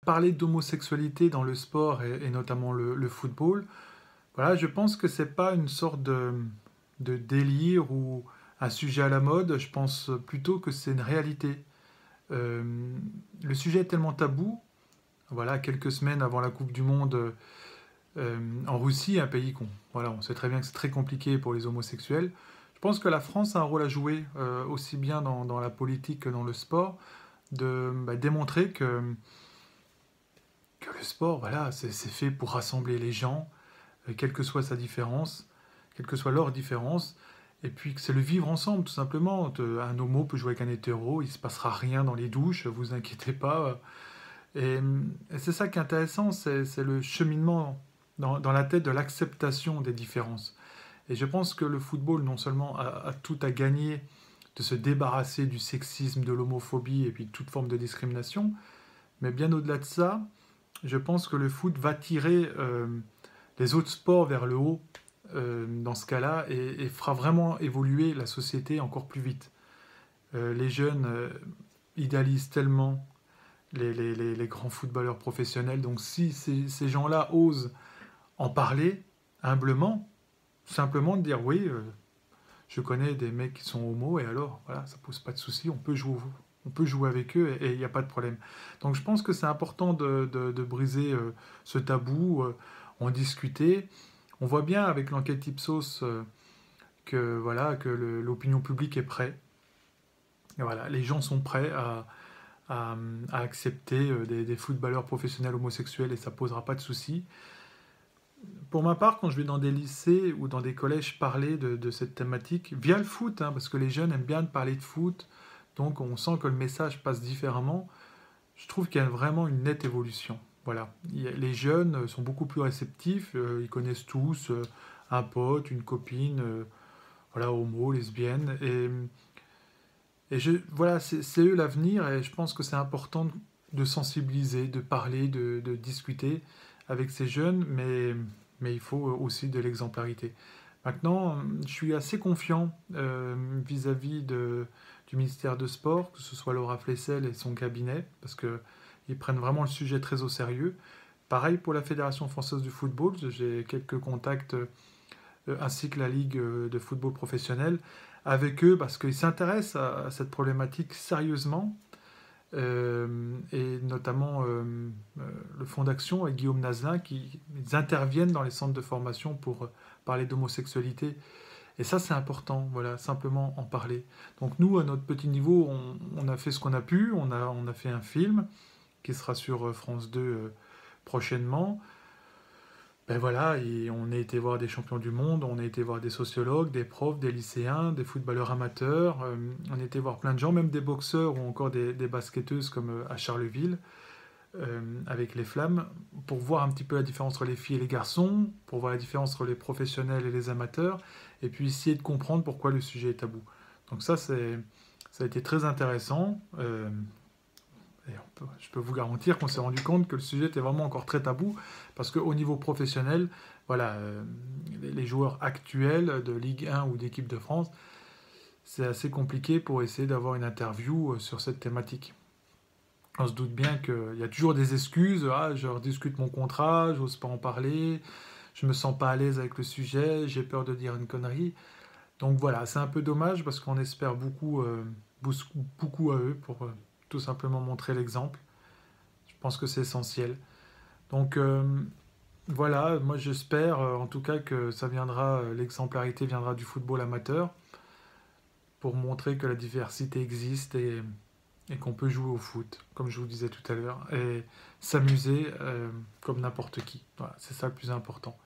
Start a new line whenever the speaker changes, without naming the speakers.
parler d'homosexualité dans le sport et notamment le football, voilà, je pense que c'est pas une sorte de délire ou un sujet à la mode. Je pense plutôt que c'est une réalité. Euh, le sujet est tellement tabou. Voilà, quelques semaines avant la Coupe du Monde en Russie, un pays qu'on, voilà, on sait très bien que c'est très compliqué pour les homosexuels. Je pense que la France a un rôle à jouer, aussi bien dans la politique que dans le sport, de démontrer que le sport, voilà, c'est fait pour rassembler les gens, quelle que soit sa différence, quelle que soit leur différence, et puis que c'est le vivre ensemble, tout simplement. Un homo peut jouer avec un hétéro, il ne se passera rien dans les douches, vous inquiétez pas. Et c'est ça qui est intéressant, c'est le cheminement dans la tête de l'acceptation des différences. Et je pense que le football, non seulement a tout à gagner de se débarrasser du sexisme, de l'homophobie et puis de toute forme de discrimination, mais bien au-delà de ça, je pense que le foot va tirer les autres sports vers le haut dans ce cas-là et fera vraiment évoluer la société encore plus vite. Les jeunes idéalisent tellement les grands footballeurs professionnels, donc si ces gens-là osent en parler humblement, simplement de dire oui, je connais des mecs qui sont homo et alors, voilà, ça pose pas de souci, on peut jouer avec eux et il n'y a pas de problème. Donc je pense que c'est important de briser ce tabou, en discuter. On voit bien avec l'enquête Ipsos que voilà que l'opinion publique est prête. Et voilà, les gens sont prêts à accepter des footballeurs professionnels homosexuels et ça posera pas de souci. Pour ma part, quand je vais dans des lycées ou dans des collèges parler de cette thématique, via le foot, hein, parce que les jeunes aiment bien parler de foot, donc on sent que le message passe différemment, je trouve qu'il y a vraiment une nette évolution. Voilà. Les jeunes sont beaucoup plus réceptifs, ils connaissent tous un pote, une copine, voilà, homo, lesbienne, voilà, c'est eux l'avenir et je pense que c'est important de sensibiliser, de parler, de discuter avec ces jeunes, mais il faut aussi de l'exemplarité. Maintenant, je suis assez confiant vis-à-vis du ministère de Sport, que ce soit Laura Flessel et son cabinet, parce qu'ils prennent vraiment le sujet très au sérieux. Pareil pour la Fédération française du football, j'ai quelques contacts ainsi que la Ligue de football professionnel avec eux parce qu'ils s'intéressent à cette problématique sérieusement et notamment le Fonds d'Action et Guillaume Nazelin qui ils interviennent dans les centres de formation pour parler d'homosexualité et ça c'est important, voilà, simplement en parler. Donc nous à notre petit niveau on a fait ce qu'on a pu, on a fait un film qui sera sur France 2 prochainement. Ben voilà, et on a été voir des champions du monde, on a été voir des sociologues, des profs, des lycéens, des footballeurs amateurs, on a été voir plein de gens, même des boxeurs ou encore des basketteuses comme à Charleville, avec les Flammes, pour voir un petit peu la différence entre les filles et les garçons, pour voir la différence entre les professionnels et les amateurs, et puis essayer de comprendre pourquoi le sujet est tabou. Donc ça a été très intéressant. Et je peux vous garantir qu'on s'est rendu compte que le sujet était vraiment encore très tabou, parce qu'au niveau professionnel, voilà, les joueurs actuels de Ligue 1 ou d'équipe de France, c'est assez compliqué pour essayer d'avoir une interview sur cette thématique. On se doute bien qu'il y a toujours des excuses, ah, je rediscute mon contrat, j'ose pas en parler, je me sens pas à l'aise avec le sujet, j'ai peur de dire une connerie. Donc voilà, c'est un peu dommage parce qu'on espère beaucoup à eux pour tout simplement montrer l'exemple. Je pense que c'est essentiel. Donc voilà, moi j'espère en tout cas que ça viendra, l'exemplarité viendra du football amateur pour montrer que la diversité existe et qu'on peut jouer au foot, comme je vous disais tout à l'heure, et s'amuser comme n'importe qui. Voilà, c'est ça le plus important.